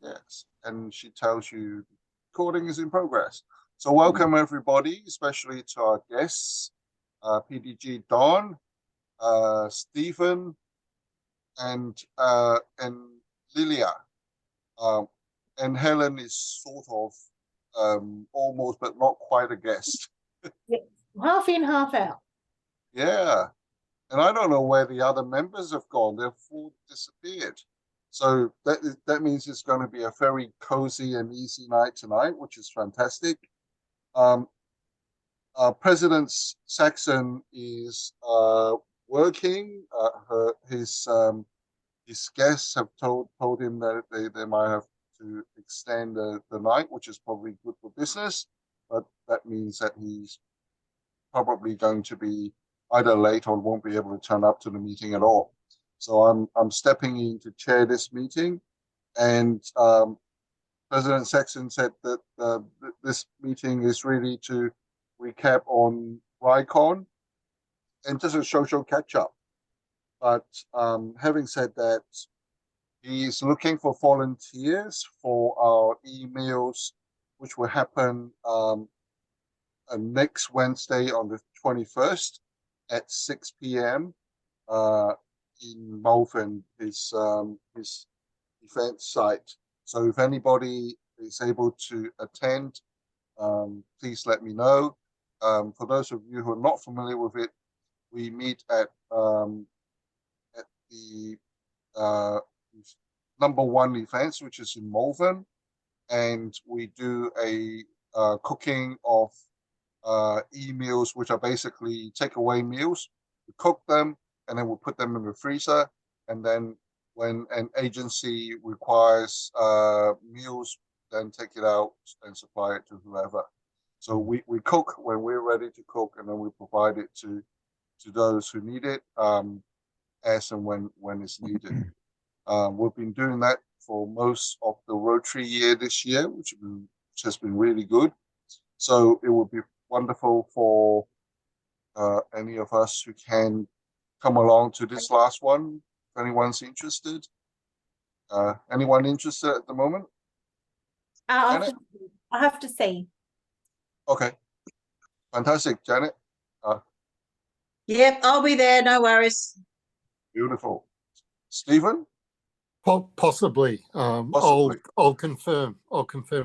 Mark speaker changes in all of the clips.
Speaker 1: Yes, and she tells you recording is in progress. So welcome everybody, especially to our guests, PDG Don, Stephen, and Lilia. And Helen is sort of almost, but not quite a guest.
Speaker 2: Yeah, half in, half out.
Speaker 1: Yeah, and I don't know where the other members have gone. They've all disappeared. So that means it's going to be a very cozy and easy night tonight, which is fantastic. President Saxon is working. His guests have told him that they might have to extend the night, which is probably good for business. But that means that he's probably going to be either late or won't be able to turn up to the meeting at all. So I'm stepping in to chair this meeting, and President Saxon said that this meeting is really to recap on RICON and just a social catch up. But having said that, he's looking for volunteers for our emails, which will happen next Wednesday on the 21st at 6 p.m. In Melbourne, his event site. So if anybody is able to attend, please let me know. For those of you who are not familiar with it, we meet at the #1 events, which is in Melbourne, and we do a cooking of e-meals, which are basically takeaway meals. We cook them, and then we'll put them in the freezer, and then when an agency requires meals, then take it out and supply it to whoever. So we cook when we're ready to cook, and then we provide it to those who need it as and when it's needed. We've been doing that for most of the Rotary year this year, which has been really good. So it would be wonderful for any of us who can come along to this last one, if anyone's interested. Anyone interested at the moment?
Speaker 2: I have to say.
Speaker 1: Okay, fantastic, Janet.
Speaker 3: Yep, I'll be there, no worries.
Speaker 1: Beautiful. Stephen?
Speaker 4: Possibly.
Speaker 1: Possibly.
Speaker 4: I'll confirm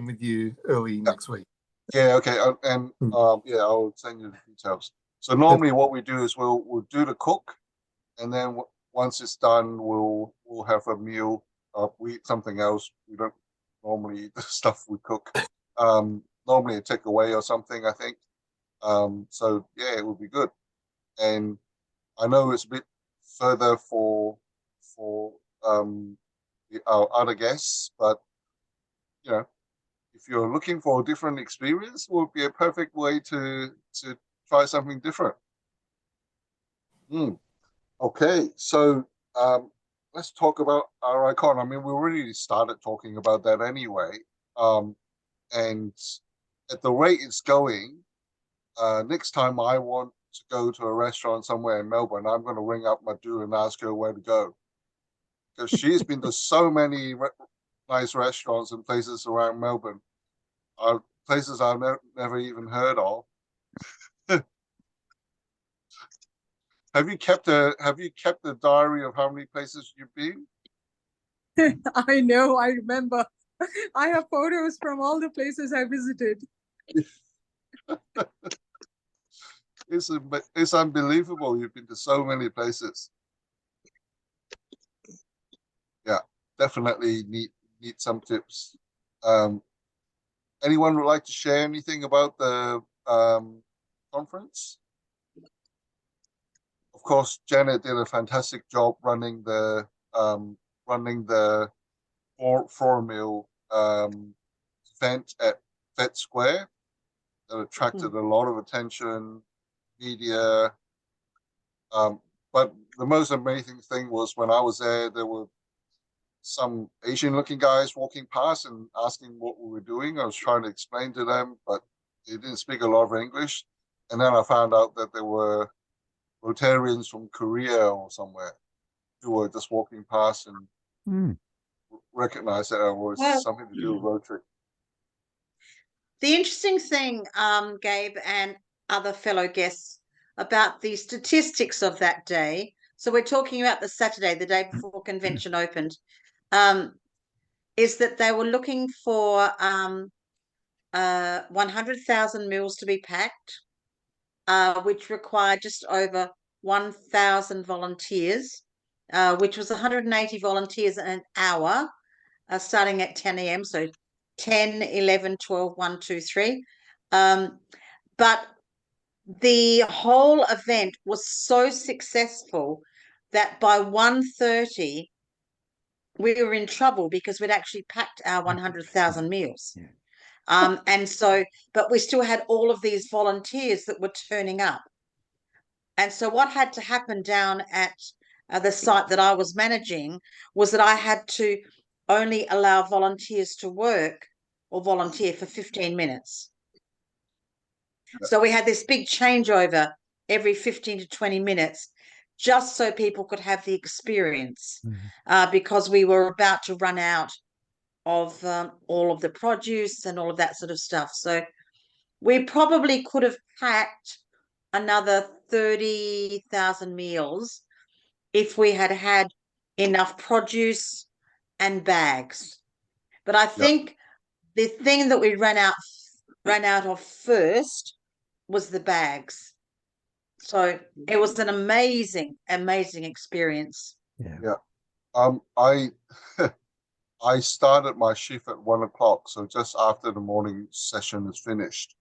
Speaker 4: with you early next week.
Speaker 1: Yeah, okay, yeah, I'll send you the details. So normally what we do is we'll do the cook, and then once it's done, we'll have a meal. We eat something else. We don't normally eat the stuff we cook. Normally a takeaway or something, I think. So yeah, it would be good. And I know it's a bit further for our other guests, but you know, if you're looking for a different experience, it would be a perfect way to try something different. Okay, so let's talk about our RICON. I mean, we already started talking about that anyway. And at the rate it's going, next time I want to go to a restaurant somewhere in Melbourne, I'm going to ring up Madhu and ask her where to go. Because she's been to so many nice restaurants and places around Melbourne, places I've never even heard of. Have you kept a diary of how many places you've been?
Speaker 5: I know, I remember. I have photos from all the places I visited.
Speaker 1: It's unbelievable. You've been to so many places. Yeah, definitely need some tips. Anyone would like to share anything about the conference? Of course, Janet did a fantastic job running the 4-meal event at Vet Square that attracted a lot of attention, media. But the most amazing thing was when I was there were some Asian-looking guys walking past and asking what we were doing. I was trying to explain to them, but they didn't speak a lot of English. And then I found out that there were Rotarians from Korea or somewhere who were just walking past and recognize that it was
Speaker 2: Well-
Speaker 1: something to do with Rotary.
Speaker 3: The interesting thing, Gabe and other fellow guests, about the statistics of that day. So we're talking about the Saturday, the day before convention opened, is that they were looking for 100,000 meals to be packed, which required just over 1,000 volunteers, which was 180 volunteers in an hour, starting at 10 a.m. So 10, 11, 12, 1, 2, 3. But the whole event was so successful that by 1:30 we were in trouble because we'd actually packed our 100,000 meals.
Speaker 6: Yeah.
Speaker 3: And so, but we still had all of these volunteers that were turning up. And so what had to happen down at the site that I was managing was that I had to only allow volunteers to work or volunteer for 15 minutes. So we had this big changeover every 15 to 20 minutes, just so people could have the experience, because we were about to run out of all of the produce and all of that sort of stuff. So we probably could have packed another 30,000 meals if we had had enough produce and bags. But I think the thing that we ran out of first was the bags. So it was an amazing experience.
Speaker 6: Yeah.
Speaker 1: I started my shift at 1 o'clock, so just after the morning session is finished.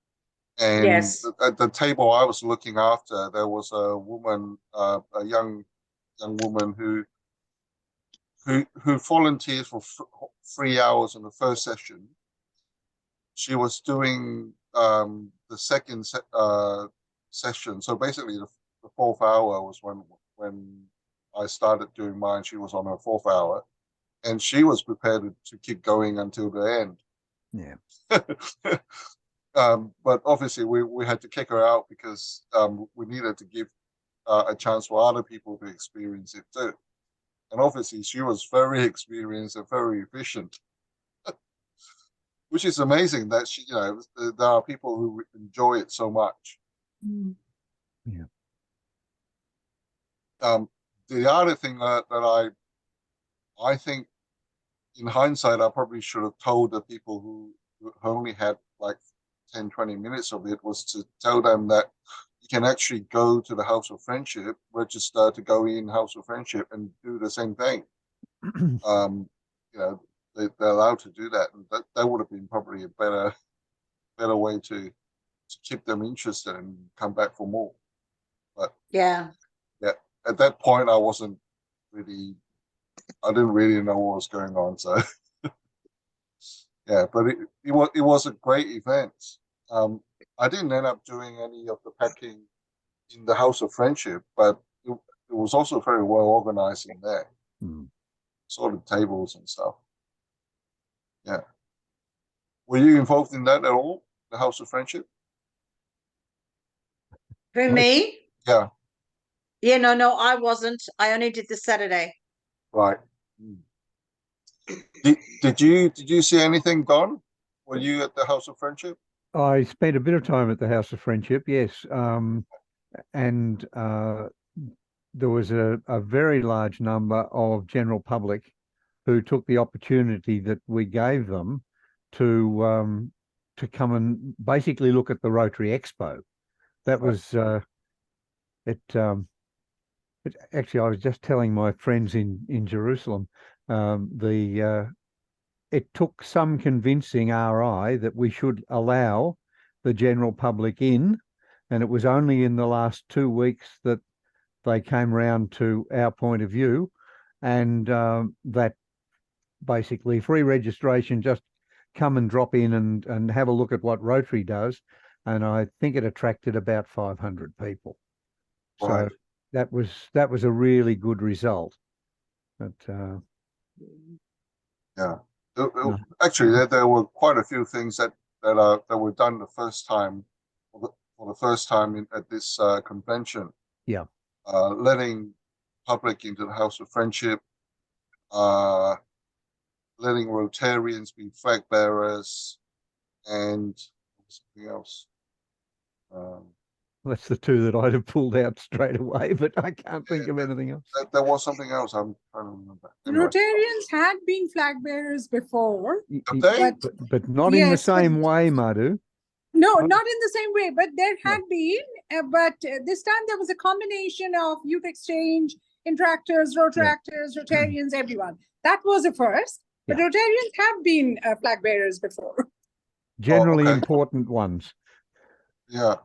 Speaker 1: And
Speaker 3: Yes.
Speaker 1: at the table I was looking after, there was a woman, a young woman who volunteered for 3 hours in the first session. She was doing the second session. So basically, the fourth hour was when I started doing mine. She was on her fourth hour, and she was prepared to keep going until the end.
Speaker 6: Yeah.
Speaker 1: But obviously, we had to kick her out because we needed to give a chance for other people to experience it too. And obviously, she was very experienced and very efficient, which is amazing that there are people who enjoy it so much.
Speaker 6: Yeah.
Speaker 1: The other thing that I think, in hindsight, I probably should have told the people who only had like 10, 20 minutes of it, was to tell them that you can actually go to the House of Friendship, register to go in House of Friendship, and do the same thing. They're allowed to do that, and that would have been probably a better way to keep them interested and come back for more. But
Speaker 3: Yeah.
Speaker 1: At that point, I didn't really know what was going on. So yeah, but it was a great event. I didn't end up doing any of the packing in the House of Friendship, but it was also very well organized in there. Sort of tables and stuff. Yeah. Were you involved in that at all? The House of Friendship?
Speaker 3: Who, me?
Speaker 1: Yeah.
Speaker 3: Yeah, no, I wasn't. I only did the Saturday.
Speaker 1: Right. Did you see anything, Don? Were you at the House of Friendship?
Speaker 6: I spent a bit of time at the House of Friendship, yes. And there was a very large number of general public who took the opportunity that we gave them to come and basically look at the Rotary Expo. That was actually, I was just telling my friends in Jerusalem, it took some convincing RI that we should allow the general public in, and it was only in the last 2 weeks that they came round to our point of view, and that basically free registration, just come and drop in and have a look at what Rotary does, and I think it attracted about 500 people.
Speaker 1: Right.
Speaker 6: So that was a really good result. But
Speaker 1: yeah, actually, there were quite a few things that were done the first time, for the first time at this convention.
Speaker 6: Yeah.
Speaker 1: Letting public into the House of Friendship, letting Rotarians be flag bearers, and something else.
Speaker 6: That's the two that I'd have pulled out straight away, but I can't think of anything else.
Speaker 1: There was something else I'm trying to remember. Anyway,
Speaker 5: Rotarians had been flag bearers before.
Speaker 1: have they?
Speaker 6: But not in the
Speaker 5: Yes, but-
Speaker 6: same way, Madhu.
Speaker 5: No,
Speaker 6: Not-
Speaker 5: not in the same way, but there had been, but this time there was a combination of youth exchange, interactors, Rotaractors, Rotarians, everyone. That was a first, but
Speaker 6: Yeah.
Speaker 5: Rotarians have been flag bearers before.
Speaker 6: Generally
Speaker 1: okay.
Speaker 6: important ones,
Speaker 1: Yeah.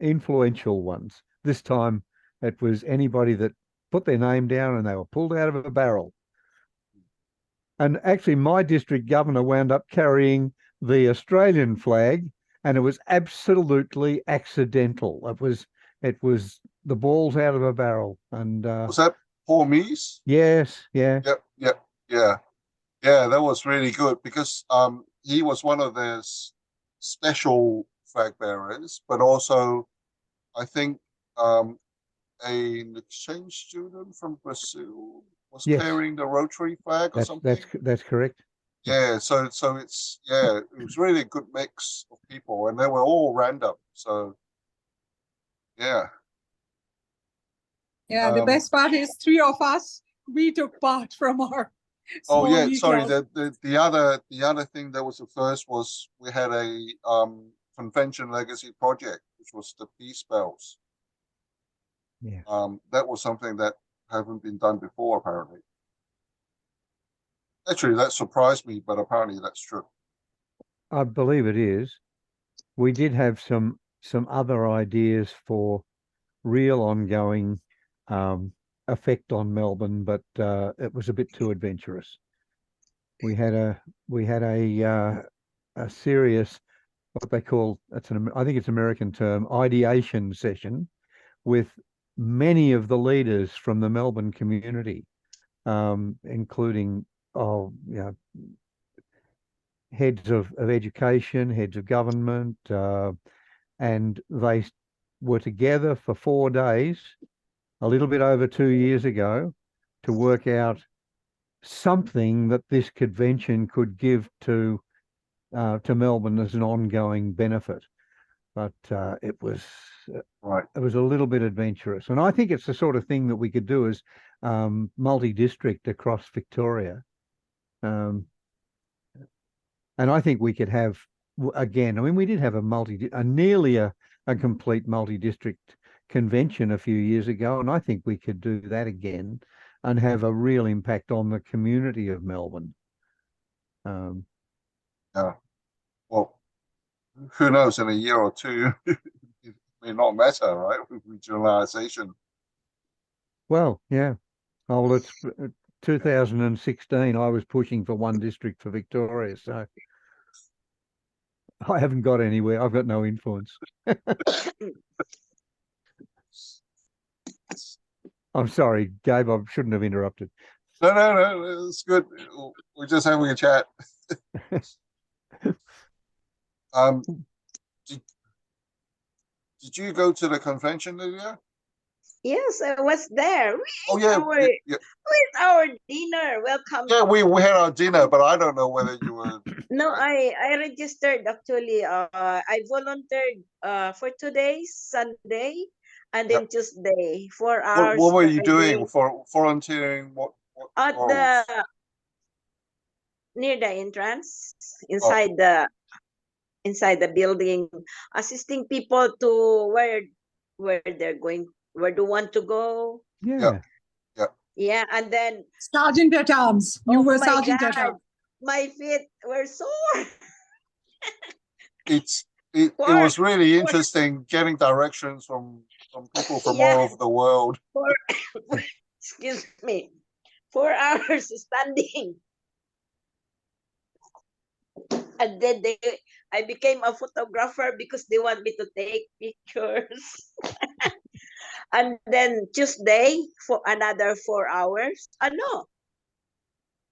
Speaker 6: influential ones. This time it was anybody that put their name down and they were pulled out of a barrel. And actually my district governor wound up carrying the Australian flag, and it was absolutely accidental. It was the balls out of a barrel. And
Speaker 1: Was that Paul Mees?
Speaker 6: yes, yeah.
Speaker 1: Yeah. That was really good because he was one of their special flag bearers, but also I think an exchange student from Brazil was
Speaker 6: Yes.
Speaker 1: carrying the Rotary flag or something.
Speaker 6: That's correct.
Speaker 1: Yeah, so it's it was really a good mix of people, and they were all random. So yeah.
Speaker 5: Yeah, the best part is three of us, we took part from our
Speaker 1: Oh
Speaker 5: small
Speaker 1: yeah, sorry.
Speaker 5: E-club.
Speaker 1: The other thing that was the first was we had a convention legacy project, which was the peace bells.
Speaker 6: Yeah.
Speaker 1: That was something that haven't been done before, apparently. Actually, that surprised me, but apparently that's true.
Speaker 6: I believe it is. We did have some other ideas for real ongoing effect on Melbourne, but it was a bit too adventurous. We had a serious, what they call, I think it's an American term, ideation session with many of the leaders from the Melbourne community, including heads of education, heads of government, and they were together for 4 days, a little bit over 2 years ago, to work out something that this convention could give to Melbourne as an ongoing benefit. But it was
Speaker 1: Right.
Speaker 6: It was a little bit adventurous, and I think it's the sort of thing that we could do as multi-district across Victoria. And I think we could have, again, I mean, we did have nearly a complete multi-district convention a few years ago, and I think we could do that again and have a real impact on the community of Melbourne.
Speaker 1: Yeah. Well, who knows? In a year or two, it may not matter, right? With regionalisation.
Speaker 6: Well, yeah. Oh, well, it's 2016. I was pushing for one district for Victoria, so I haven't got anywhere. I've got no influence. I'm sorry, Gabe. I shouldn't have interrupted.
Speaker 1: No, it's good. We're just having a chat. Did you go to the convention, Lydia?
Speaker 7: Yes, I was there.
Speaker 1: Oh yeah,
Speaker 7: With our dinner. Welcome.
Speaker 1: yeah. We had our dinner, but I don't know whether you were.
Speaker 7: No, I registered actually. I volunteered for 2 days, Sunday, and then Tuesday, 4 hours.
Speaker 1: What were you doing
Speaker 7: day.
Speaker 1: for volunteering? What
Speaker 7: At
Speaker 1: roles?
Speaker 7: Near the entrance, inside the building, assisting people to where they're going, where they want to go.
Speaker 6: Yeah.
Speaker 7: Yeah, and then
Speaker 5: Sergeant at arms. You were
Speaker 7: my
Speaker 5: sergeant at
Speaker 7: God,
Speaker 5: arms.
Speaker 7: my feet were sore.
Speaker 1: It was really interesting getting directions from people from all over the world.
Speaker 7: Excuse me, 4 hours standing, and then I became a photographer because they want me to take pictures. And then Tuesday for another 4 hours. No,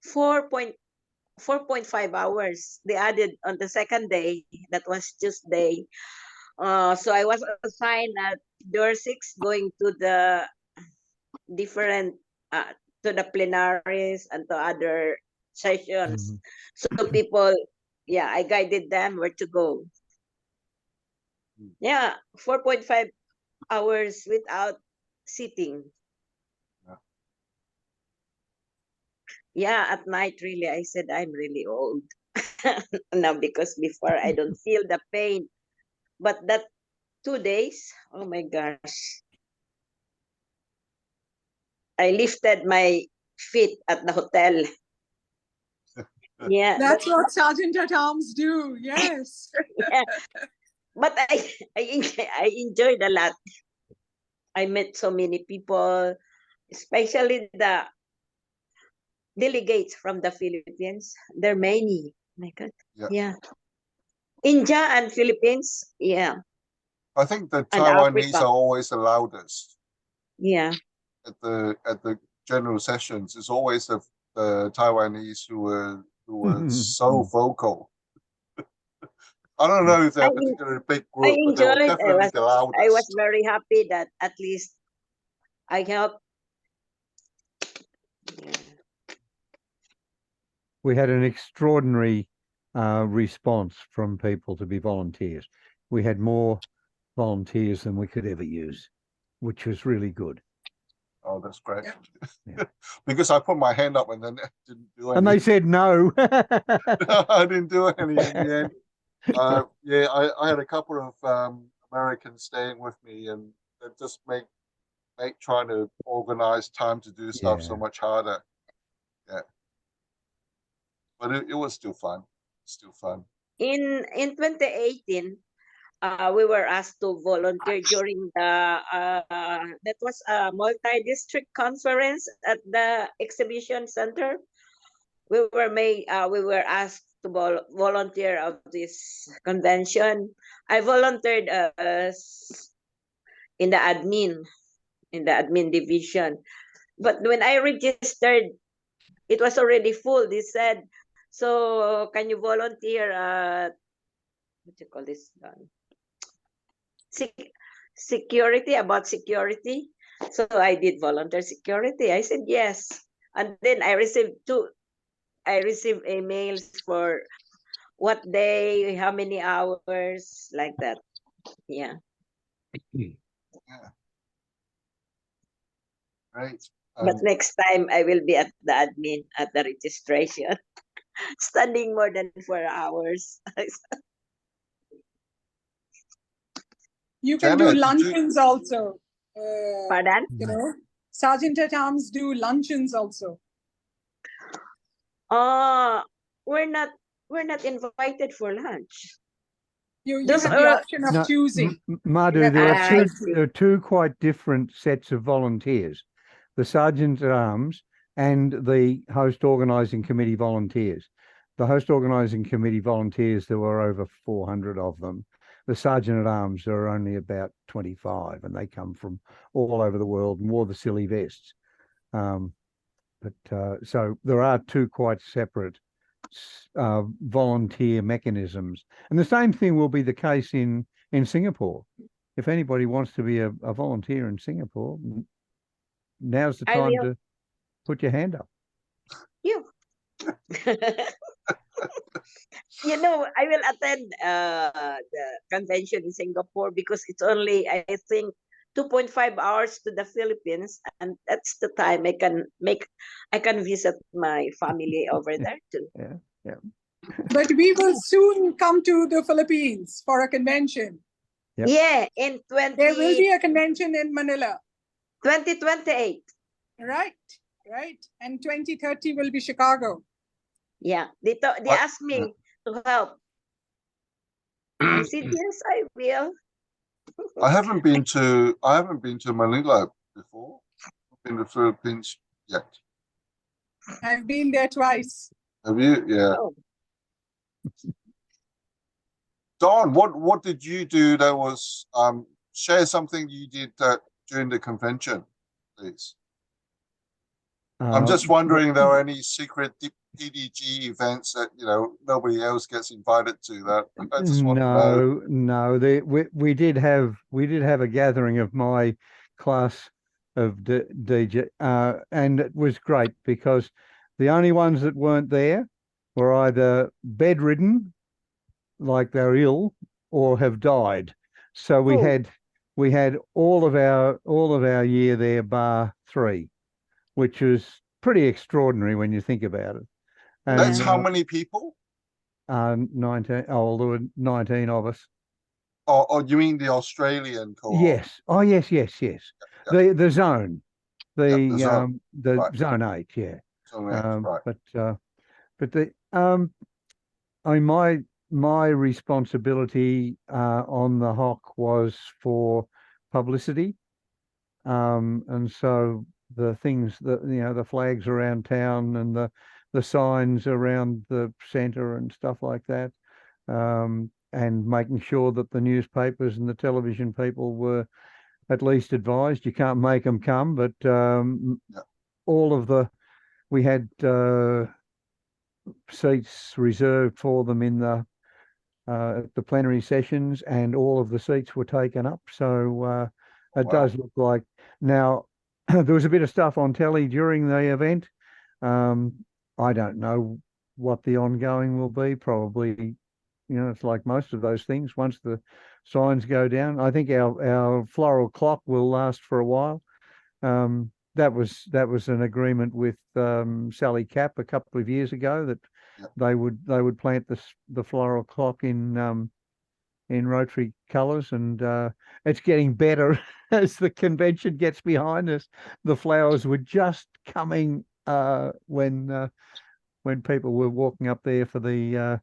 Speaker 7: 4.5 hours. They added on the second day. That was Tuesday. So I was assigned at door 6, going to the different to the plenaries and to other sessions.
Speaker 6: Mhm.
Speaker 7: So people, yeah, I guided them where to go. Yeah, 4.5 hours without sitting.
Speaker 1: Yeah.
Speaker 7: Yeah, at night, really, I said I'm really old now because before I don't feel the pain. But that 2 days, oh my gosh, I lifted my feet at the hotel. Yeah,
Speaker 5: That's what Sergeant at Arms do. Yes.
Speaker 7: yeah. But I enjoyed a lot. I met so many people, especially the delegates from the Philippines. There are many. My God.
Speaker 1: Yeah.
Speaker 7: Yeah. India and Philippines. Yeah.
Speaker 1: I think the
Speaker 7: And
Speaker 1: Taiwanese
Speaker 7: Africa.
Speaker 1: are always the loudest
Speaker 7: Yeah.
Speaker 1: at the general sessions. It's always the Taiwanese who were so vocal. I don't know if they're
Speaker 7: I,
Speaker 1: a particularly big
Speaker 7: I
Speaker 1: group, but they were
Speaker 7: enjoyed.
Speaker 1: definitely the
Speaker 7: I was
Speaker 1: loudest.
Speaker 7: very happy that at least I helped.
Speaker 6: We had an extraordinary response from people to be volunteers. We had more volunteers than we could ever use, which was really good.
Speaker 1: Oh, that's great.
Speaker 6: Yeah.
Speaker 1: Because I put my hand up and then didn't do
Speaker 6: And they
Speaker 1: any.
Speaker 6: said no.
Speaker 1: I didn't do any in the end. Yeah, I had a couple of Americans staying with me, and it just make trying to organize time to do stuff so
Speaker 6: Yeah.
Speaker 1: much harder. Yeah, but it was still fun. Still fun.
Speaker 7: In 2018, we were asked to volunteer during the that was a multi-district conference at the exhibition center. We were asked to volunteer of this convention. I volunteered in the admin division, but when I registered, it was already full. They said, so can you volunteer what you call this, security, about security? So I did volunteer security. I said yes, and then I received emails for what day, how many hours, like that. Yeah.
Speaker 1: Yeah, great.
Speaker 7: But next time I will be at the admin at the registration, standing more than 4 hours.
Speaker 5: You can
Speaker 1: Janet,
Speaker 5: do
Speaker 1: did you-
Speaker 5: luncheons also.
Speaker 7: Pardon?
Speaker 5: You know, Sergeant at Arms do luncheons also.
Speaker 7: We're not invited for lunch.
Speaker 5: You
Speaker 7: Those
Speaker 5: have the
Speaker 7: are-
Speaker 5: option of
Speaker 6: No,
Speaker 5: choosing.
Speaker 6: Madhu,
Speaker 5: have
Speaker 6: there
Speaker 5: the
Speaker 6: are
Speaker 7: I
Speaker 6: two
Speaker 7: see.
Speaker 6: there are two quite different sets of volunteers. The Sergeant at Arms and the Host Organising Committee volunteers. The Host Organising Committee volunteers, there were over 400 of them. The Sergeant at Arms, there are only about 25, and they come from all over the world and wore the silly vests. So there are two quite separate volunteer mechanisms, and the same thing will be the case in Singapore. If anybody wants to be a volunteer in Singapore, now's the
Speaker 7: I
Speaker 6: time
Speaker 7: will.
Speaker 6: to put your hand up.
Speaker 7: You. You know, I will attend the convention in Singapore because it's only, I think, 2.5 hours to the Philippines, and that's the time I can visit my family over there too.
Speaker 6: Yeah.
Speaker 5: But we will soon come to the Philippines for a convention.
Speaker 6: Yep.
Speaker 7: Yeah, in
Speaker 5: There will be a convention in Manila.
Speaker 7: 2028.
Speaker 5: Right. And 2030 will be Chicago.
Speaker 7: Yeah, they asked me to help. I said yes, I will.
Speaker 1: I haven't been to Manila before. I've been to the Philippines yet.
Speaker 5: I've been there twice.
Speaker 1: Have you? Yeah.
Speaker 7: Oh.
Speaker 1: Don, what did you do that was share something you did during the convention, please? I'm just wondering if there are any secret PDG events that nobody else gets invited to. That I just want to know.
Speaker 6: No. We did have a gathering of my class DJ, and it was great because the only ones that weren't there were either bedridden, like they're ill, or have died. So we
Speaker 7: Oh.
Speaker 6: had all of our year there, bar 3, which was pretty extraordinary when you think about it. And,
Speaker 1: That's how many people?
Speaker 6: 19. Oh, there were 19 of us.
Speaker 1: Or you mean the Australian cohort?
Speaker 6: Yes. Oh, yes.
Speaker 1: Yeah.
Speaker 6: The zone,
Speaker 1: the zone.
Speaker 6: the
Speaker 1: Right.
Speaker 6: zone 8. Yeah.
Speaker 1: Zone 8, right.
Speaker 6: But the I mean, my responsibility on the Hock was for publicity, and so the things that the flags around town and the signs around the centre and stuff like that, and making sure that the newspapers and the television people were at least advised. You can't make them come, but all of we had seats reserved for them in the plenary sessions, and all of the seats were taken up. So it does look like now there was a bit of stuff on telly during the event. I don't know what the ongoing will be. Probably, it's like most of those things. Once the signs go down, I think our floral clock will last for a while. That was an agreement with Sally Capp a couple of years ago that they would plant the floral clock in Rotary colours, and it's getting better as the convention gets behind us. The flowers were just coming when people were walking up there for the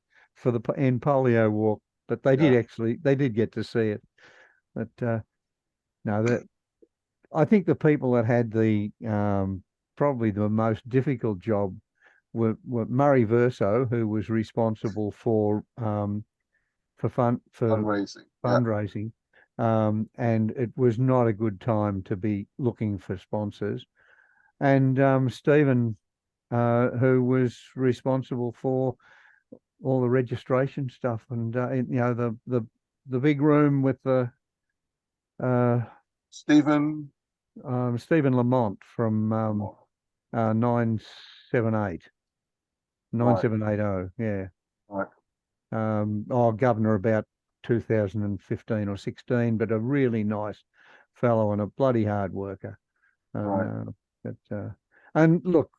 Speaker 6: end polio walk, but they did get to see it. But no, I think the people that had the probably the most difficult job were Murray Verso, who was responsible for fundraising. And it was not a good time to be looking for sponsors. And Stephen, who was responsible for all the registration stuff, and the big room with the
Speaker 1: Stephen
Speaker 6: Lamont from 978. 9780, yeah.
Speaker 1: Right.
Speaker 6: Governor about 2015 or 16, but a really nice fellow and a bloody hard worker. And look,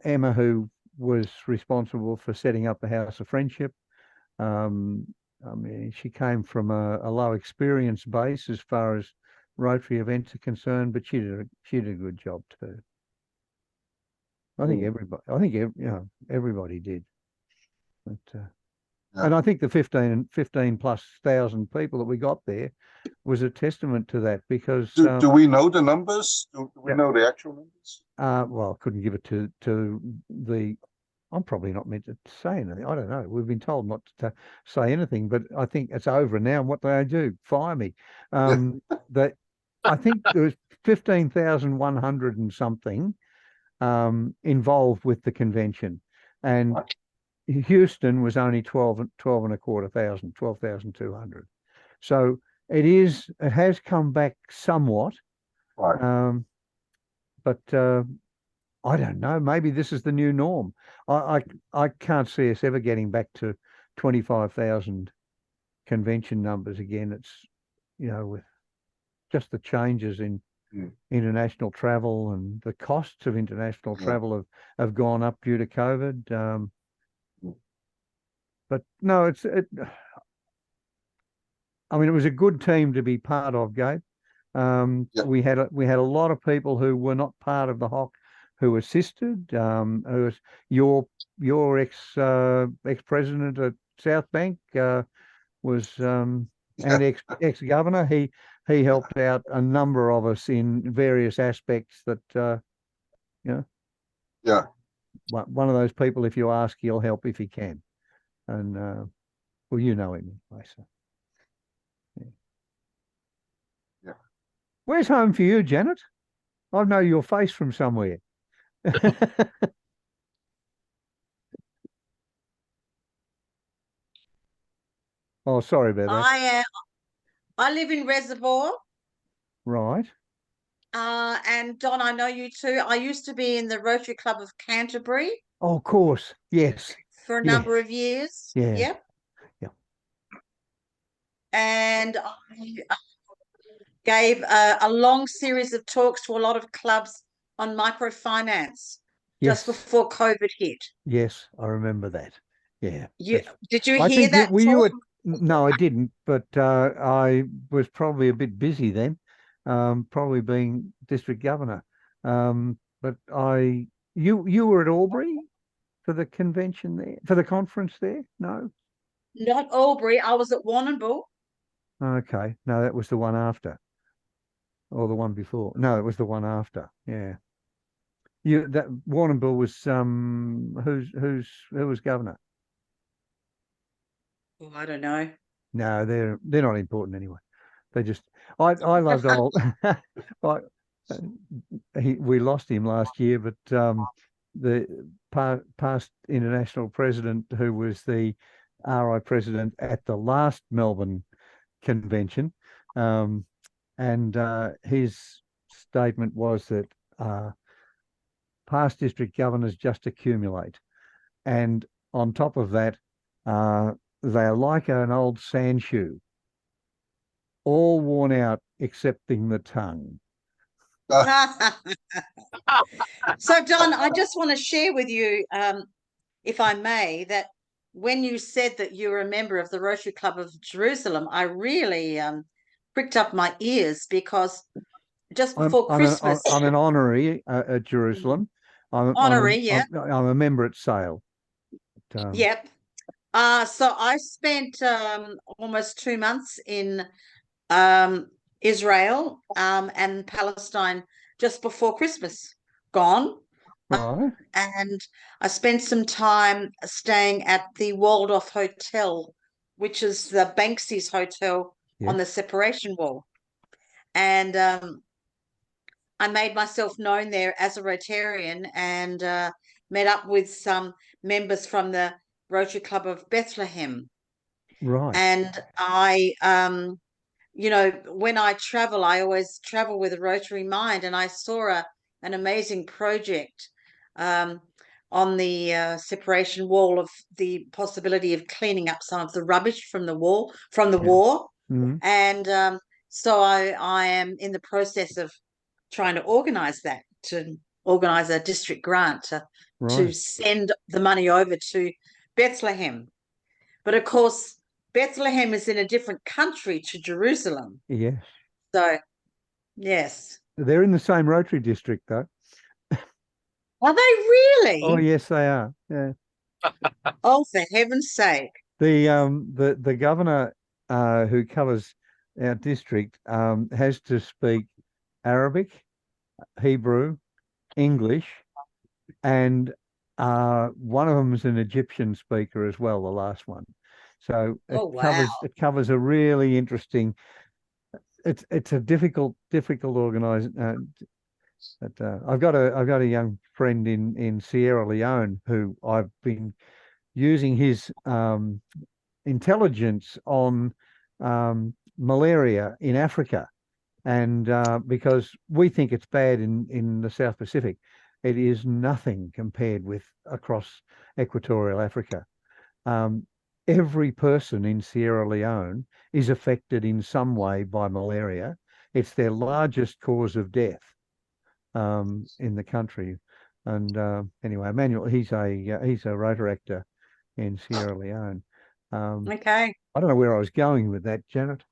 Speaker 6: Emma, who was responsible for setting up the House of Friendship, I mean, she came from a low experience base as far as Rotary events are concerned, but she did a good job too. I think everybody did. But, and I think the 15 plus thousand people that we got there was a testament to that, because
Speaker 1: do we know the numbers? Do we know the actual numbers?
Speaker 6: Well, I couldn't give it to the. I'm probably not meant to say anything. I don't know. We've been told not to say anything, but I think it's over now. And what do I do? Fire me. That I think there was 15,100 and something involved with the convention, and Houston was only 12,200. So it has come back somewhat.
Speaker 1: Right.
Speaker 6: But I don't know. Maybe this is the new norm. I can't see us ever getting back to 25,000 convention numbers again. It's with just the changes in international travel, and the costs of international travel have gone up due to COVID. But no, I mean, it was a good team to be part of, Gabe. We had a lot of people who were not part of the Hock who assisted. Who was your ex-president at South Bank was and ex-governor. He helped out a number of us in various aspects that one of those people, if you ask, he'll help if he can. And well, you know him, Lisa.
Speaker 1: Yeah.
Speaker 6: Where's home for you, Janet? I know your face from somewhere. Oh, sorry about that.
Speaker 3: I live in Reservoir.
Speaker 6: Right.
Speaker 3: And Don, I know you too. I used to be in the Rotary Club of Canterbury
Speaker 6: Oh, of course. Yes.
Speaker 3: for a
Speaker 6: Yeah.
Speaker 3: number of years.
Speaker 6: Yeah.
Speaker 3: Yep.
Speaker 6: Yeah.
Speaker 3: And I gave a long series of talks to a lot of clubs on microfinance just
Speaker 6: Yes.
Speaker 3: before COVID hit.
Speaker 6: Yes, I remember that. Yeah.
Speaker 3: Did you
Speaker 6: I
Speaker 3: hear
Speaker 6: think
Speaker 3: that
Speaker 6: were you
Speaker 3: talk?
Speaker 6: at? No, I didn't, but I was probably a bit busy then, probably being district governor. But you were at Albury for the convention there, for the conference there? No?
Speaker 3: Not Albury. I was at Warrnambool.
Speaker 6: Okay. No, that was the one after. Or the one before. No, it was the one after. Yeah. That Warrnambool was who was governor?
Speaker 3: Oh, I don't know.
Speaker 6: No, they're not important anyway. They just I loved old I, we lost him last year, but the past international president who was the RI president at the last Melbourne convention, and his statement was that past district governors just accumulate, and on top of that, they're like an old sand shoe, all worn out excepting the tongue.
Speaker 3: So, Don, I just want to share with you, if I may, that when you said that you were a member of the Rotary Club of Jerusalem, I really pricked up my ears because just before Christmas,
Speaker 6: I'm an honorary at Jerusalem.
Speaker 3: honorary, yeah,
Speaker 6: I'm a member at Sale.
Speaker 3: yep. So I spent almost 2 months in Israel and Palestine just before Christmas. Gone.
Speaker 6: Right.
Speaker 3: And I spent some time staying at the Waldorf Hotel, which is the Banksy's hotel on the separation wall. And I made myself known there as a Rotarian and met up with some members from the Rotary Club of Bethlehem.
Speaker 6: Right.
Speaker 3: And I, when I travel, I always travel with a Rotary mind, and I saw an amazing project on the separation wall of the possibility of cleaning up some of the rubbish from the war.
Speaker 6: Mm-hmm.
Speaker 3: And so I am in the process of trying to organise a district grant to send the money over to Bethlehem. But of course, Bethlehem is in a different country to Jerusalem.
Speaker 6: Yes.
Speaker 3: So, yes.
Speaker 6: They're in the same Rotary district, though.
Speaker 3: Are they really?
Speaker 6: Oh, yes, they are. Yeah.
Speaker 3: Oh, for heaven's sake!
Speaker 6: The governor who covers our district has to speak Arabic, Hebrew, English, and one of them is an Egyptian speaker as well. The last one. So it covers a really interesting. It's a difficult organization. I've got a young friend in Sierra Leone who I've been using his intelligence on malaria in Africa, and because we think it's bad in the South Pacific, it is nothing compared with across equatorial Africa. Every person in Sierra Leone is affected in some way by malaria. It's their largest cause of death in the country. And anyway, Emmanuel, he's a Rotary actor in Sierra Leone.
Speaker 3: Okay.
Speaker 6: I don't know where I was going with that, Janet.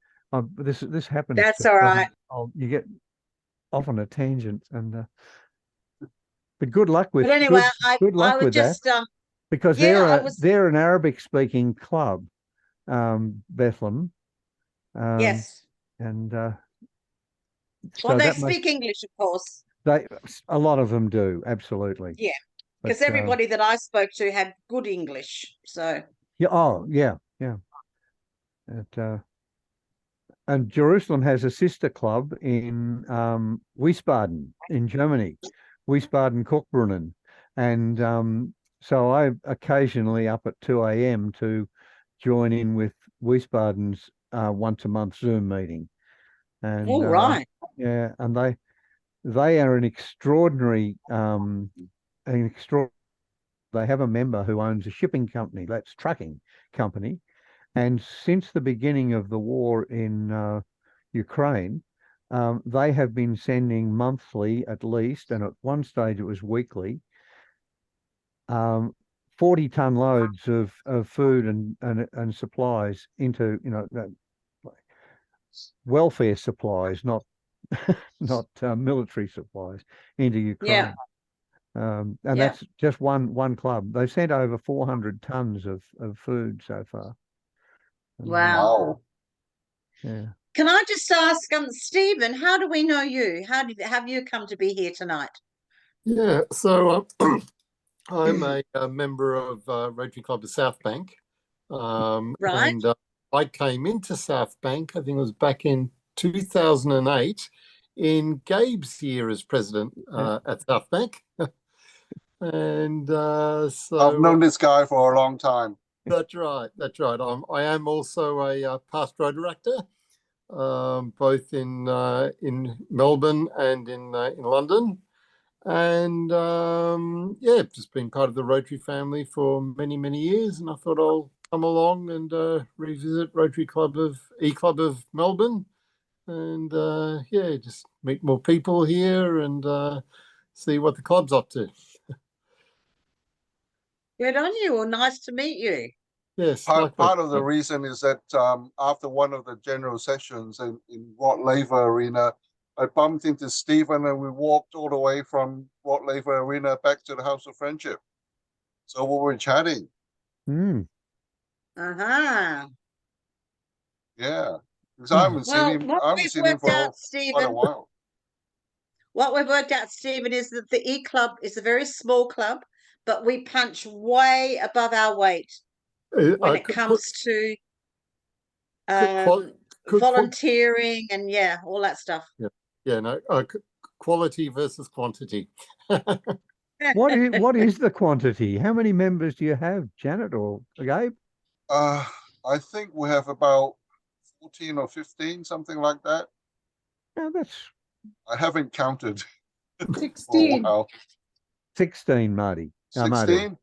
Speaker 6: This happens.
Speaker 3: That's all right.
Speaker 6: You get off on a tangent, and but good luck with.
Speaker 3: But anyway,
Speaker 6: good luck with
Speaker 3: just,
Speaker 6: that. Because they're an Arabic-speaking club, Bethlehem.
Speaker 3: Yes.
Speaker 6: And
Speaker 3: well, they speak English, of course.
Speaker 6: A lot of them do, absolutely.
Speaker 3: Yeah, because everybody that I spoke to had good English. So.
Speaker 6: Yeah. Oh, yeah, yeah. And Jerusalem has a sister club in Wiesbaden in Germany, Wiesbaden-Kochbrunnen, and so I occasionally up at 2 a.m. to join in with Wiesbaden's once a month Zoom meeting. And
Speaker 3: right.
Speaker 6: yeah, and they are an extraordinary, they have a member who owns a shipping company, that's trucking company. And since the beginning of the war in Ukraine, they have been sending monthly at least, and at one stage it was weekly, 40-ton loads of food and supplies into, welfare supplies, not not military supplies, into Ukraine.
Speaker 3: Yeah.
Speaker 6: And
Speaker 3: Yeah.
Speaker 6: that's just one club. They've sent over 400 tons of food so far. And,
Speaker 3: Wow.
Speaker 1: Wow.
Speaker 6: yeah.
Speaker 3: Can I just ask, Stephen, how do we know you? How did have you come to be here tonight?
Speaker 4: Yeah, so I'm a member of Rotary Club of South Bank.
Speaker 3: Right.
Speaker 4: And I came into South Bank, I think it was back in 2008, in Gabe's year as president at South Bank. And so
Speaker 1: I've known this guy for a long time.
Speaker 4: That's right. That's right. I am also a past road director, both in Melbourne and in London, and yeah, just been part of the Rotary family for many years. And I thought I'll come along and revisit Rotary Club of E-Club of Melbourne, and yeah, just meet more people here and see what the club's up to.
Speaker 3: Good on you. Well, nice to meet you.
Speaker 4: Yes,
Speaker 1: Part of the reason is that after one of the general sessions in Rot Laver Arena, I bumped into Stephen and we walked all the way from Rot Laver Arena back to the House of Friendship. So we were chatting.
Speaker 6: Mm.
Speaker 3: Uh-huh.
Speaker 1: Yeah. Because I haven't
Speaker 3: Well,
Speaker 1: seen him.
Speaker 3: what
Speaker 1: I haven't
Speaker 3: we've
Speaker 1: seen him
Speaker 3: worked
Speaker 1: for
Speaker 3: out,
Speaker 1: quite a
Speaker 3: Stephen,
Speaker 1: while.
Speaker 3: what we've worked out, Stephen, is that the E-Club is a very small club, but we punch way above our weight when it comes to volunteering and yeah, all that stuff.
Speaker 4: Yeah, no, quality versus quantity.
Speaker 6: What is the quantity? How many members do you have, Janet or Gabe?
Speaker 1: I think we have about 14 or 15, something like that.
Speaker 6: No, that's
Speaker 1: I haven't counted.
Speaker 5: 16.
Speaker 1: For a while.
Speaker 6: 16, Marty.
Speaker 1: 16?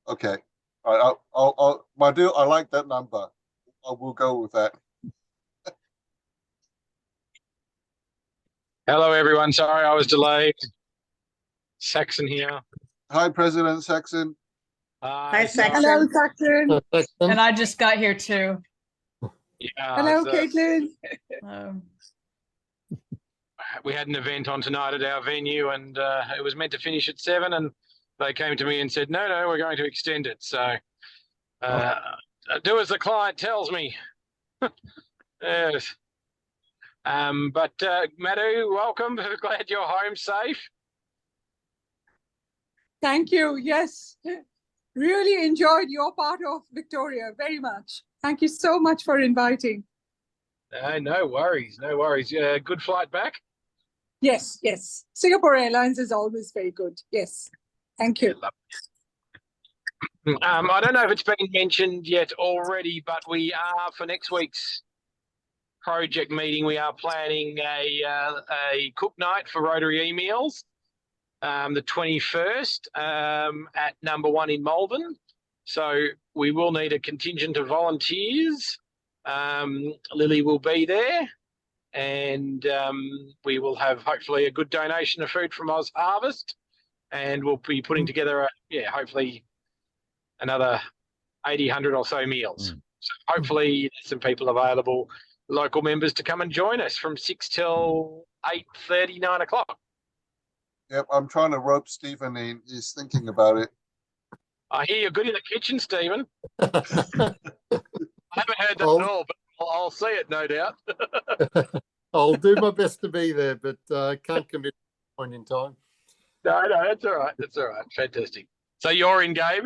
Speaker 1: Okay. I'll my dear, I like that number. I will go with that.
Speaker 8: Hello, everyone. Sorry I was delayed. Saxon here.
Speaker 1: Hi, President Saxon.
Speaker 3: Hi,
Speaker 5: Hello,
Speaker 3: Saxon.
Speaker 5: Saxon.
Speaker 9: And I just got here too.
Speaker 8: Yeah,
Speaker 5: Hello, Caitlin.
Speaker 8: we had an event on tonight at our venue, and it was meant to finish at 7, and they came to me and said, no, we're going to extend it. So do as the client tells me. Yes. But Madhu, welcome. Glad you're home safe.
Speaker 5: Thank you. Yes. Really enjoyed your part of Victoria very much. Thank you so much for inviting.
Speaker 8: No worries. No worries. Good flight back?
Speaker 5: Yes. Singapore Airlines is always very good. Yes. Thank you.
Speaker 8: I don't know if it's been mentioned yet already, but we are, for next week's project meeting, we are planning a cook night for Rotary E-Meals, the 21st at number 1 in Melbourne. So we will need a contingent of volunteers. Lily will be there, and we will have hopefully a good donation of food from Oz Harvest, and we'll be putting together hopefully another 80, 100 or so meals. So hopefully there's some people available, local members, to come and join us from 6 till 8:30, 9 o'clock.
Speaker 1: Yep, I'm trying to rope Stephen in. He's thinking about it.
Speaker 8: I hear you're good in the kitchen, Stephen. I haven't heard that at all, but I'll see it, no doubt.
Speaker 4: I'll do my best to be there, but can't commit at this point in time.
Speaker 8: No, that's all right. That's all right. Fantastic. So you're in, Gabe?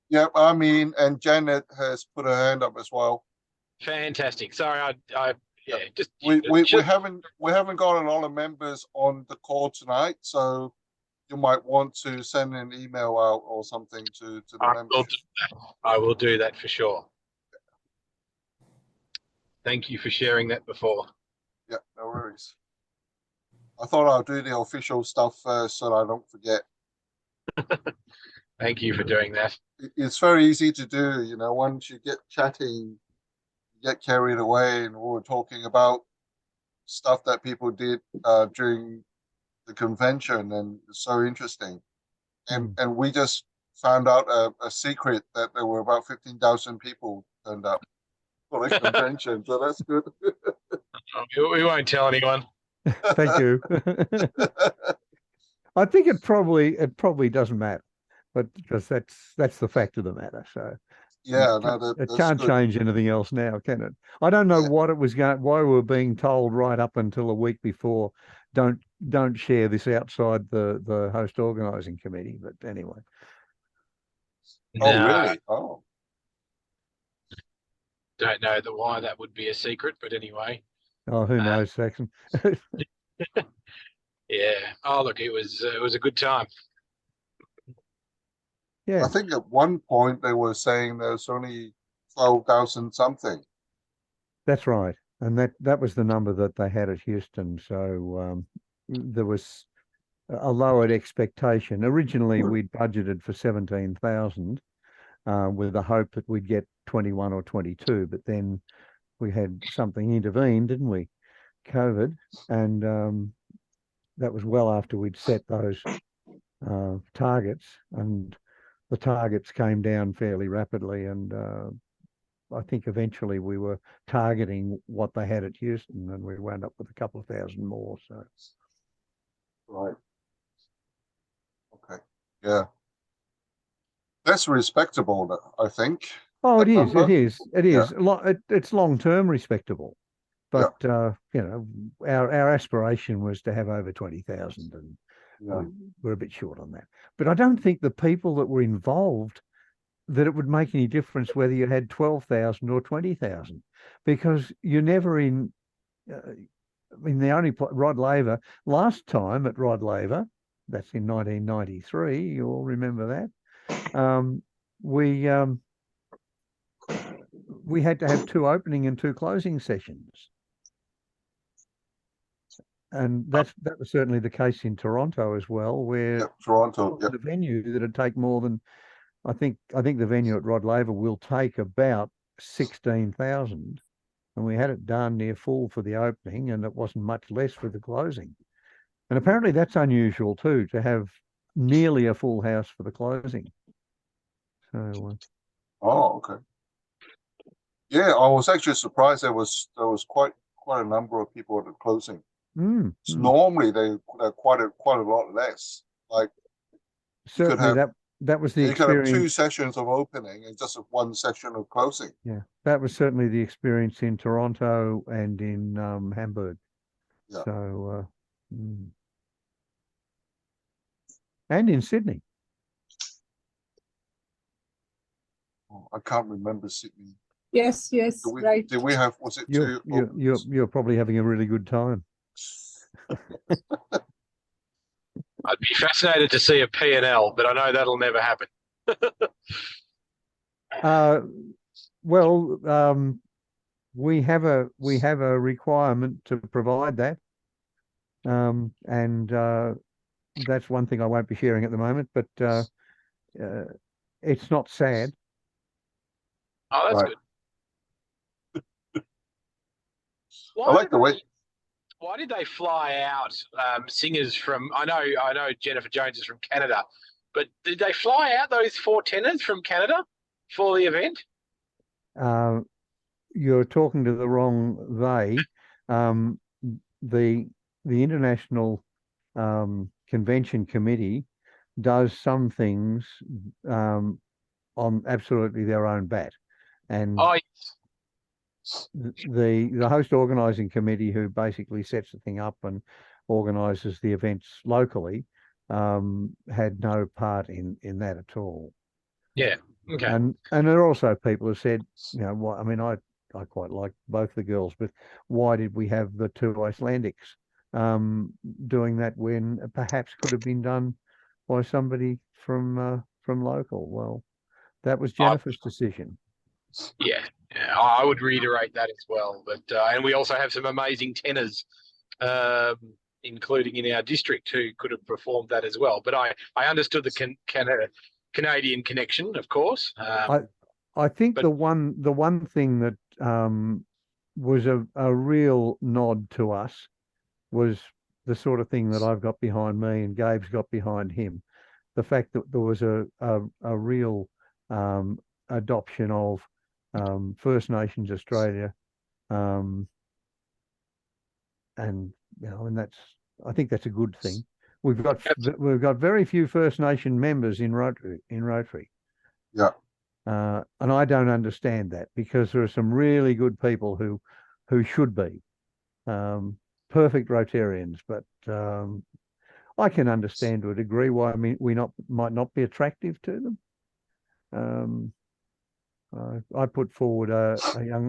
Speaker 1: Yep, I'm in, and Janet has put her hand up as well.
Speaker 8: Fantastic. Sorry,
Speaker 1: we haven't got a lot of members on the call tonight, so you might want to send an email out or something to the members.
Speaker 8: I will do that for sure. Thank you for sharing that before.
Speaker 1: Yeah, no worries. I thought I'll do the official stuff first so that I don't forget.
Speaker 8: Thank you for doing that.
Speaker 1: It's very easy to do, you know, once you get chatting, you get carried away, and we're talking about stuff that people did during the convention, and it's so interesting. And we just found out a secret that there were about 15,000 people turned up for the convention, so that's good.
Speaker 8: We won't tell anyone.
Speaker 6: Thank you. I think it probably doesn't matter, but because that's the fact of the matter. So
Speaker 1: Yeah,
Speaker 6: it,
Speaker 1: no,
Speaker 6: it
Speaker 1: that's
Speaker 6: can't
Speaker 1: good.
Speaker 6: change anything else now, can it? I don't know
Speaker 1: Yeah.
Speaker 6: what it was why we were being told right up until a week before, don't share this outside the host organising committee. But anyway,
Speaker 1: Oh,
Speaker 8: No,
Speaker 1: really? Oh,
Speaker 8: don't know why that would be a secret, but anyway.
Speaker 6: oh, who knows, Saxon?
Speaker 8: Yeah. Oh, look, it was a good time.
Speaker 6: Yeah,
Speaker 1: I think at one point they were saying there's only 12,000 something.
Speaker 6: that's right, and that was the number that they had at Houston. So there was a lowered expectation. Originally, we'd budgeted for 17,000 with the hope that we'd get 21 or 22, but then we had something intervene, didn't we? COVID, and that was well after we'd set those targets, and the targets came down fairly rapidly, and I think eventually we were targeting what they had at Houston, and we wound up with a couple of thousand more. So,
Speaker 1: Right. Okay. Yeah. That's respectable, I think.
Speaker 6: oh,
Speaker 1: That
Speaker 6: it is,
Speaker 1: number?
Speaker 6: it is. It's long-term respectable, but you know, our aspiration was to have over 20,000, and
Speaker 1: Yeah.
Speaker 6: we're a bit short on that. But I don't think the people that were involved, that it would make any difference whether you had 12,000 or 20,000, because you're never in. I mean, the only Rod Laver last time at Rod Laver, that's in 1993. You all remember that. We had to have 2 opening and 2 closing sessions, and that was certainly the case in Toronto as well, where
Speaker 1: Yeah, Toronto. Yeah.
Speaker 6: the venue that'd take more than, I think the venue at Rod Laver will take about 16,000, and we had it done near full for the opening, and it wasn't much less for the closing. And apparently that's unusual too, to have nearly a full house for the closing. So
Speaker 1: Oh, okay. Yeah, I was actually surprised there was quite a number of people at the closing. Normally they're quite a lot less. Like
Speaker 6: certainly that was the
Speaker 1: you could have
Speaker 6: experience.
Speaker 1: 2 sessions of opening and just 1 session of closing.
Speaker 6: Yeah, that was certainly the experience in Toronto and in Hamburg.
Speaker 1: Yeah.
Speaker 6: So and in Sydney.
Speaker 1: Oh, I can't remember Sydney.
Speaker 5: Yes, right.
Speaker 1: Did we have, was it 2?
Speaker 6: You're probably having a really good time.
Speaker 8: I'd be fascinated to see a P&L, but I know that'll never happen.
Speaker 6: Well, we have a requirement to provide that, and that's one thing I won't be sharing at the moment. But it's not sad.
Speaker 8: Oh, that's
Speaker 1: Right.
Speaker 8: good.
Speaker 1: I like the way.
Speaker 8: Why did they fly out singers from? I know Jennifer Jones is from Canada, but did they fly out those 4 tenors from Canada for the event?
Speaker 6: You're talking to the wrong they. The International Convention Committee does some things on absolutely their own bat, and
Speaker 8: Oh, yes.
Speaker 6: the host organising committee, who basically sets the thing up and organises the events locally, had no part in that at all.
Speaker 8: Yeah. Okay.
Speaker 6: And there are also people who said, you know, I mean, I quite like both the girls, but why did we have the 2 Icelandics doing that when it perhaps could have been done by somebody from local? Well, that was Jennifer's decision.
Speaker 8: Yeah, I would reiterate that as well. But and we also have some amazing tenors including in our district, who could have performed that as well. But I understood the Canadian connection, of course.
Speaker 6: I think
Speaker 8: but-
Speaker 6: the one thing that was a real nod to us was the sort of thing that I've got behind me and Gabe's got behind him. The fact that there was a real adoption of First Nations Australia, and I think that's a good thing. We've got very few First Nation members in Rotary.
Speaker 1: Yeah.
Speaker 6: And I don't understand that, because there are some really good people who should be perfect Rotarians, but I can understand to a degree why we might not be attractive to them. I put forward a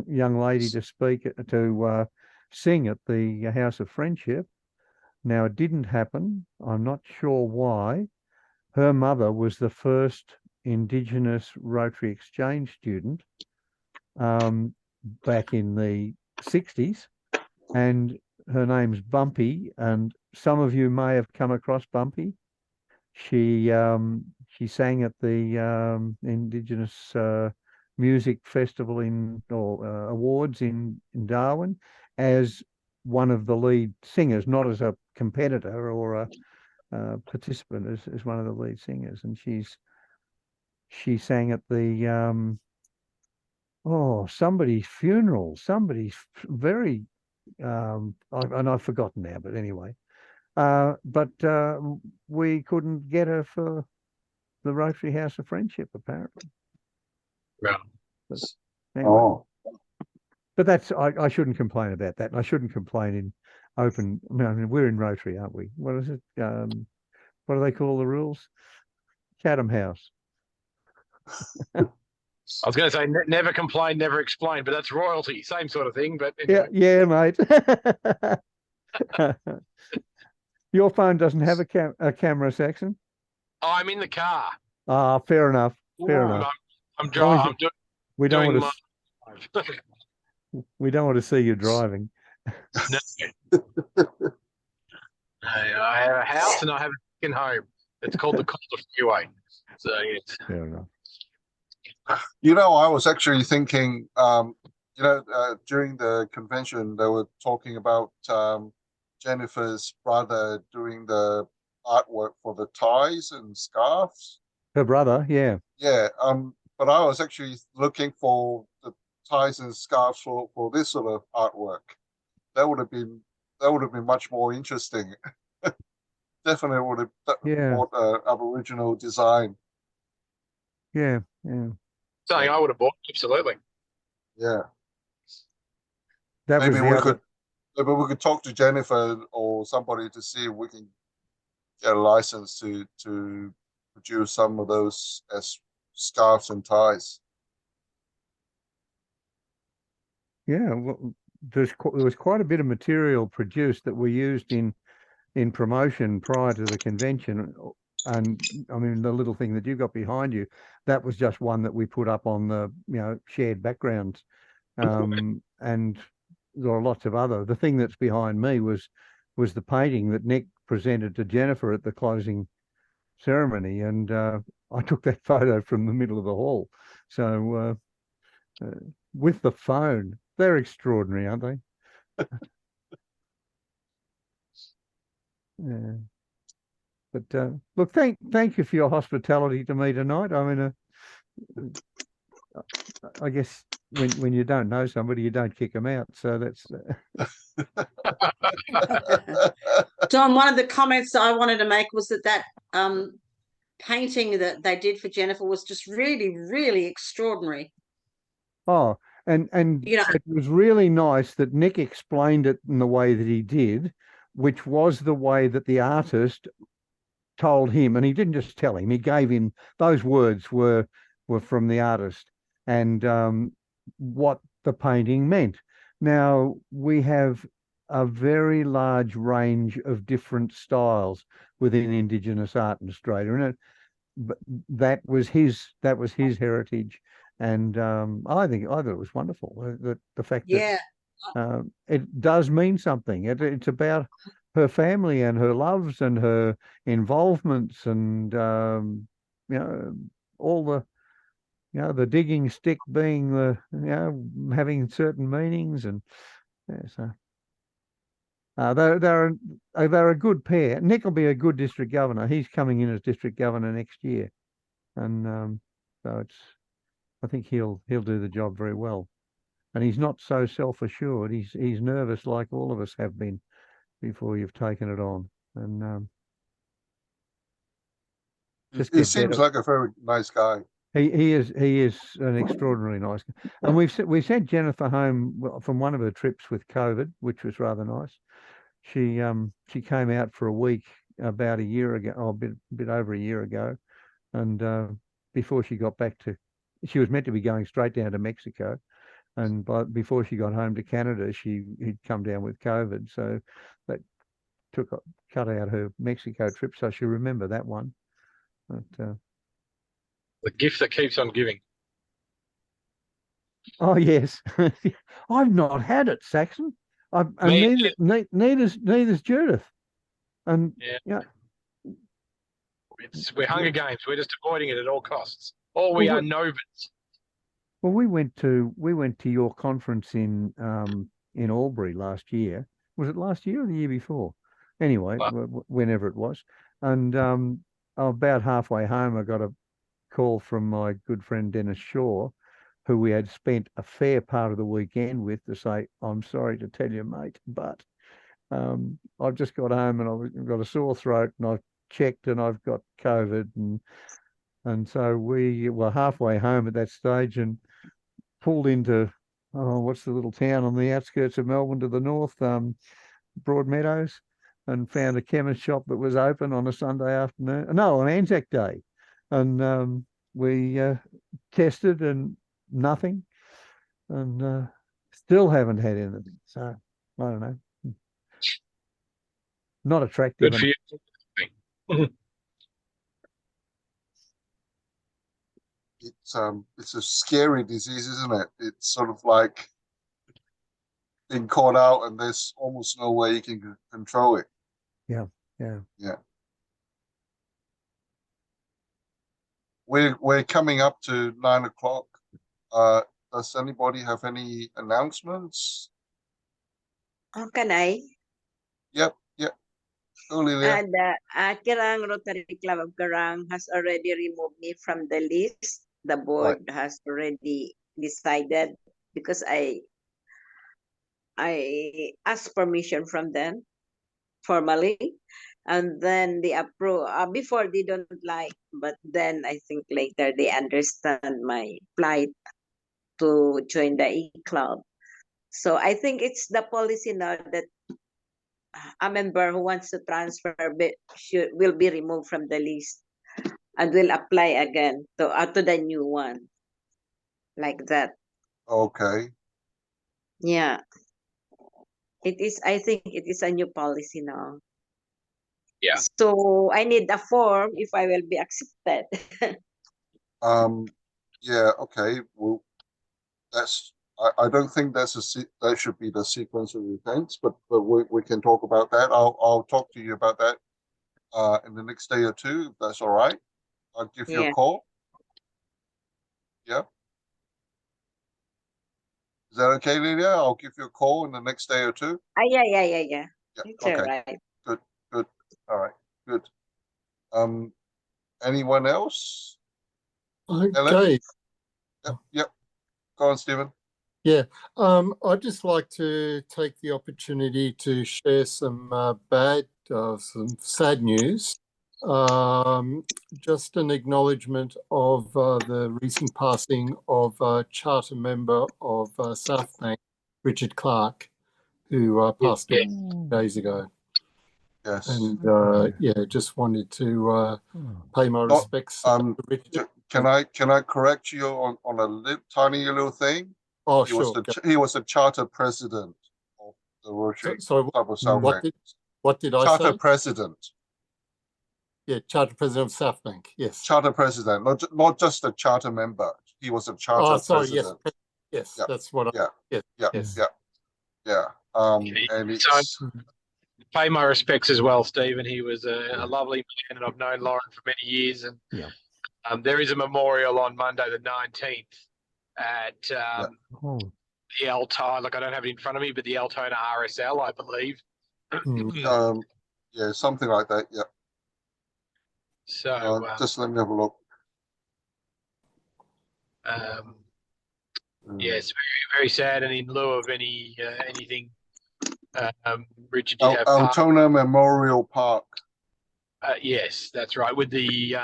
Speaker 6: young lady to speak to sing at the House of Friendship. Now, it didn't happen. I'm not sure why. Her mother was the first Indigenous Rotary Exchange student back in the 60s, and her name's Bumpy, and some of you may have come across Bumpy. She sang at the Indigenous Music Festival awards in Darwin as one of the lead singers, not as a competitor or a participant, as one of the lead singers. And she sang at the somebody's funeral, somebody's very and I've forgotten now, but anyway. But we couldn't get her for the Rotary House of Friendship, apparently.
Speaker 8: Well,
Speaker 6: But anyway.
Speaker 1: Oh,
Speaker 6: But that's I shouldn't complain about that. I shouldn't complain in open. No, I mean, we're in Rotary, aren't we? What is it? What do they call the rules? Chatham House.
Speaker 8: I was going to say never complain, never explain, but that's royalty, same sort of thing. But anyway.
Speaker 6: Yeah, mate. Your phone doesn't have a camera section.
Speaker 8: Oh, I'm in the car.
Speaker 6: Ah, fair enough. Fair enough.
Speaker 8: I'm driving.
Speaker 6: We don't
Speaker 8: doing
Speaker 6: want to. We don't want to see you driving.
Speaker 8: No. I have a house and I have a second home. It's called the Calder Freeway. So it's
Speaker 6: Fair enough.
Speaker 1: you know, I was actually thinking, during the convention, they were talking about Jennifer's brother doing the artwork for the ties and scarves.
Speaker 6: Her brother, yeah.
Speaker 1: Yeah. But I was actually looking for the ties and scarves for this sort of artwork. That would have been much more interesting. Definitely would have bought Aboriginal design.
Speaker 6: Yeah.
Speaker 8: something I would have bought. Absolutely.
Speaker 1: Yeah.
Speaker 6: That was
Speaker 1: Maybe we could talk to Jennifer or somebody to see if we can get a license to produce some of those as scarves and ties.
Speaker 6: Yeah, well, there was quite a bit of material produced that we used in promotion prior to the convention, and I mean the little thing that you got behind you, that was just one that we put up on the shared backgrounds, and there are lots of other. The thing that's behind me was the painting that Nick presented to Jennifer at the closing ceremony, and I took that photo from the middle of the hall. So with the phone, they're extraordinary, aren't they? Yeah. But look, thank you for your hospitality to me tonight. I mean, I guess when you don't know somebody, you don't kick them out. So that's.
Speaker 3: Don, one of the comments I wanted to make was that painting that they did for Jennifer was just really, really extraordinary.
Speaker 6: Oh, and it was really nice that Nick explained it in the way that he did, which was the way that the artist told him, and he didn't just tell him, he gave him, those words were from the artist, and what the painting meant. Now, we have a very large range of different styles within Indigenous art in Australia, and that was his heritage, and I thought it was wonderful, the fact that it does mean something. It's about her family and her loves and her involvements and all the the digging stick being the having certain meanings and so they're a good pair. Nick will be a good district governor. He's coming in as district governor next year, and so I think he'll do the job very well. And he's not so self-assured. He's nervous like all of us have been before you've taken it on. And
Speaker 1: He seems like a very nice guy.
Speaker 6: He is an extraordinarily nice guy. And we sent Jennifer home from one of her trips with COVID, which was rather nice. She came out for a week about a year ago, or a bit over a year ago, and before she got back to, she was meant to be going straight down to Mexico, and before she got home to Canada, he'd come down with COVID, so that cut out her Mexico trip. So she'll remember that one. But
Speaker 8: the gift that keeps on giving.
Speaker 6: oh yes, I've not had it, Saxon. And neither's Judith. And
Speaker 8: we're Hunger Games. We're just avoiding it at all costs. Or we are Novans.
Speaker 6: Well, we went to your conference in Albury last year. Was it last year or the year before? Anyway, whenever it was. And about halfway home, I got a call from my good friend Dennis Shaw, who we had spent a fair part of the weekend with, to say, "I'm sorry to tell you, mate, but I've just got home and I've got a sore throat and I've checked and I've got COVID." And so we were halfway home at that stage and pulled into, what's the little town on the outskirts of Melbourne to the north, Broadmeadows, and found a chemist shop that was open on a Sunday afternoon. No, on Anzac Day. And we tested and nothing, and still haven't had anything. So I don't know. Not attractive.
Speaker 8: Good for you.
Speaker 1: It's a scary disease, isn't it? It's sort of like being caught out, and there's almost no way you can control it.
Speaker 6: Yeah.
Speaker 1: We're coming up to 9 o'clock. Does anybody have any announcements?
Speaker 7: Oh, can I?
Speaker 1: Yep. Go, Lilia.
Speaker 7: And Kerang Rotary Club of Kerang has already removed me from the list. The board has already decided, because I asked permission from them formally, and then they approve. Before they don't like, but then I think later they understand my plight to join the E-Club. So I think it's the policy now that a member who wants to transfer will be removed from the list and will apply again to the new one, like that.
Speaker 1: Okay.
Speaker 7: Yeah. It is. I think it is a new policy now.
Speaker 8: Yeah.
Speaker 7: So I need a form if I will be accepted.
Speaker 1: Yeah. Okay. Well, that's. I don't think that should be the sequence of events, but we can talk about that. I'll talk to you about that in the next day or two, if that's all right. I'll give you a call. Yeah. Is that okay, Lydia? I'll give you a call in the next day or two.
Speaker 7: Yeah.
Speaker 1: It's okay.
Speaker 7: All right.
Speaker 1: Good. All right. Good. Anyone else?
Speaker 4: Okay.
Speaker 1: Yep. Go on, Stephen.
Speaker 4: Yeah, I'd just like to take the opportunity to share some some sad news. Just an acknowledgement of the recent passing of Charter member of South Bank, Richard Clark, who passed away days ago.
Speaker 1: Yes.
Speaker 4: And just wanted to pay my respects to Richard.
Speaker 1: Can I correct you on a tiny little thing?
Speaker 4: Oh,
Speaker 1: He was the charter president of the Rotary Club of South Bank.
Speaker 4: What did I say?
Speaker 1: Charter president.
Speaker 4: Yeah, charter president of South Bank. Yes.
Speaker 1: Charter president, not just a charter member. He was a charter president.
Speaker 4: Yes, that's what.
Speaker 1: Yeah. And it's
Speaker 8: pay my respects as well, Stephen. He was a lovely man, and I've known Lauren for many years. And
Speaker 6: Yeah.
Speaker 8: there is a memorial on Monday the 19th at
Speaker 6: Oh,
Speaker 8: the Altona. Like, I don't have it in front of me, but the Altona RSL, I believe.
Speaker 1: Yeah, something like that. Yeah.
Speaker 8: So
Speaker 1: Just let me have a look.
Speaker 8: yes, very, very sad. And in lieu of anything, Richard did have
Speaker 1: Altona Memorial Park.
Speaker 8: yes, that's right. With the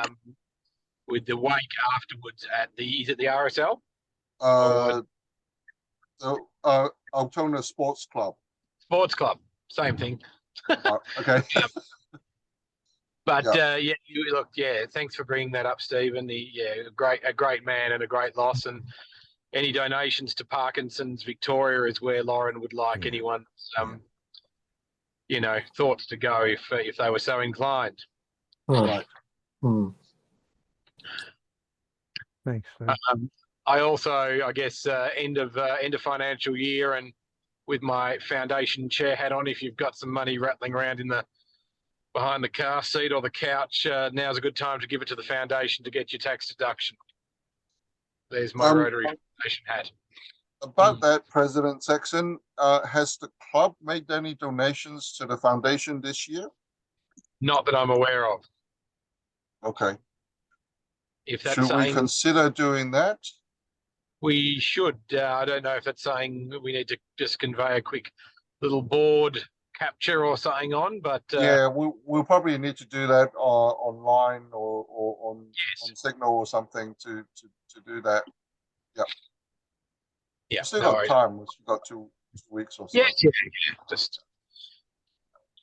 Speaker 8: wake afterwards at is it the RSL?
Speaker 1: Altona Sports Club.
Speaker 8: Sports Club, same thing.
Speaker 1: Okay.
Speaker 8: But thanks for bringing that up, Stephen. A great man and a great loss. And any donations to Parkinson's Victoria is where Lauren would like anyone's thoughts to go if they were so inclined.
Speaker 1: Right.
Speaker 6: thanks. Steve.
Speaker 8: I also, I guess, end of financial year, and with my foundation chair hat on, if you've got some money rattling around behind the car seat or the couch, now's a good time to give it to the foundation to get your tax deduction. There's my Rotary Foundation hat.
Speaker 1: About that, President Saxon, has the club made any donations to the foundation this year?
Speaker 8: Not that I'm aware of.
Speaker 1: Okay.
Speaker 8: If that's
Speaker 1: Should we
Speaker 8: saying
Speaker 1: consider doing that?
Speaker 8: we should, I don't know if that's saying we need to just convey a quick little board capture or something on, but
Speaker 1: Yeah, we'll probably need to do that online or on Signal or something to do that. Yeah.
Speaker 8: Yeah,
Speaker 1: We've still
Speaker 8: no
Speaker 1: got
Speaker 8: worries.
Speaker 1: time. We've got 2 weeks or so.
Speaker 8: Yeah.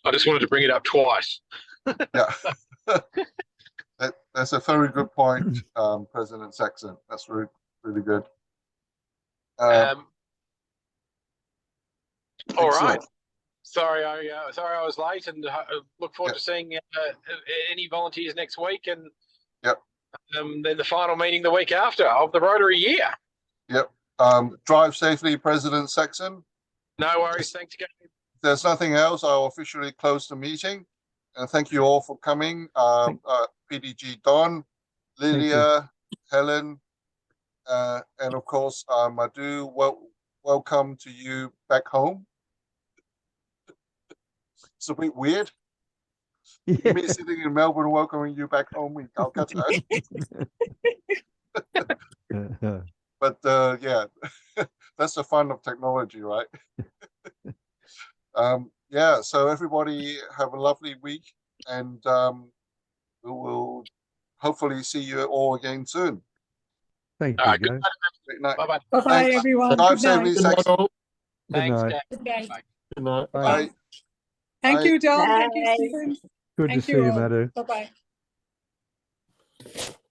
Speaker 8: I just wanted to bring it up twice.
Speaker 1: Yeah. That's a very good point, President Saxon. That's really, really good.
Speaker 8: All
Speaker 1: excellent.
Speaker 8: right. Sorry, I was late, and look forward to seeing any volunteers next week, and then the final meeting the week after of the Rotary year. Yep.
Speaker 1: Drive safely, President Saxon.
Speaker 8: No worries. Thanks again.
Speaker 1: If there's nothing else, I'll officially close the meeting. And thank you all for coming. PDG Don, Lilia, Helen, and of course, Madhu, welcome to you back home. It's a bit weird.
Speaker 6: Yeah.
Speaker 1: Me sitting in Melbourne welcoming you back home in Calcutta. But yeah, that's the fun of technology, right? Yeah, so everybody have a lovely week, and we will hopefully see you all again soon.
Speaker 6: Thank
Speaker 8: All
Speaker 6: you,
Speaker 8: right, good
Speaker 6: guys.
Speaker 8: night.
Speaker 1: Great night.
Speaker 8: Bye-bye.
Speaker 5: Bye-bye,
Speaker 1: Thanks.
Speaker 5: everyone.
Speaker 1: Drive
Speaker 5: Good night.
Speaker 1: safely,
Speaker 4: Good night,
Speaker 1: Saxon.
Speaker 4: all.
Speaker 6: Good
Speaker 8: Thanks,
Speaker 6: night.
Speaker 8: Dad.
Speaker 5: Good night.
Speaker 8: Bye.
Speaker 4: Good night.
Speaker 6: Bye.
Speaker 1: Bye.
Speaker 5: Thank
Speaker 1: Bye.
Speaker 5: you, Tom. Thank you,
Speaker 7: Bye.
Speaker 5: Stephen.
Speaker 6: Good to
Speaker 5: Thank
Speaker 6: see
Speaker 5: you
Speaker 6: you,
Speaker 5: all.
Speaker 6: Madhu.
Speaker 5: Bye-bye.